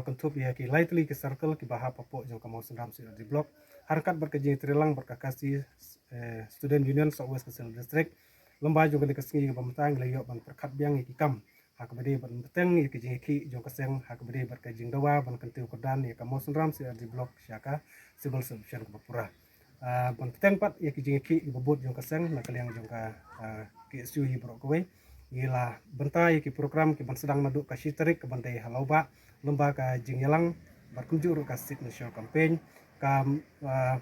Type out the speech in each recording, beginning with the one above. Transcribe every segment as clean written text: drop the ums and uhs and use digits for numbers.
bakentup ya ki lightly ki circle ki baha papo jong kamau sendam si di blok harkat berkejing trilang berkakasi student union Southwest Kesel District lomba jong kali kesengi pemerintah ngelayo ban perkat biang ki kam hak bede ban beteng ki jing ki jong keseng hak bede berkejing dawa ban kentiu kodan ya kamau sendam si di blok syaka civil service ke Bapura ban beteng pat ya ki jing ki bobot jong keseng nak kaliang jong ka ki su hi bro kowe gila bentai ki program ki ban sedang naduk ka shiterik ke bandai halauba lomba ka jingyalang berkunjung ka sit national campaign ka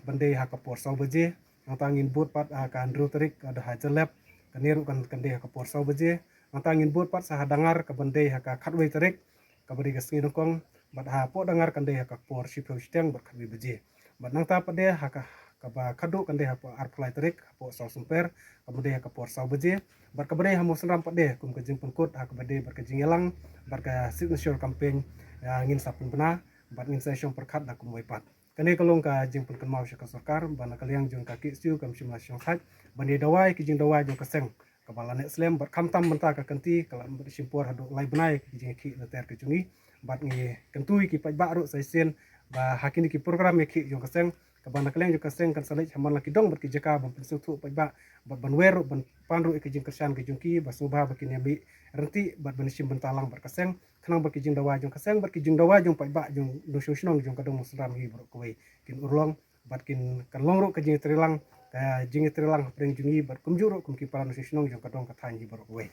bandai ha kapor sau beje antangin bot pat ka andru terik ada hajalab kaniru kan kandai ha kapor sau beje antangin bot pat sah dangar ka bandai ha ka khatwei terik ka bari ka singi dongkong bat ha po dangar kandai ha ka por shipro steng ber khatwei beje bat nang ta pade ha ka ba kadu kandai ha po arplai terik po sau sumper ka bandai ha ka por sau beje bar kabade hamo senram pade kum ke jimpun kot hak bade bar ke jingelang bar ka signature campaign ngin sapun bena bar ngin session perkat dak kum pat kane kalong ka jimpun kan mau syaka sarkar bana kaliang jong ka ki siu kam shimla syong haj bani dawai ki jing dawai jong kaseng kabala ne slem bar kam tam benta ka kanti kala bar simpor hadu lai benai ki jing ki leter ke jungi bat ngi kentui ki paj baru saisen ba hakini ki program ki jong kaseng kabana kaliang jong kaseng kan salai haman laki dong bar ki jaka ban pensu tu paj ba bat ban weru ban panru ikijing kersan ke jungki basubah bakin yami renti bat banisim bentalang berkaseng kenang bakijing dawa jung kaseng bakijing dawa jung pai ba jung dosu snong jung kadong musram hi bro kowe kin urlong bat kin kan longro ke jing trilang ka jing trilang pring jungi bat kumjuru kum ki paran dosu snong jung kadong kathan hi bro kowe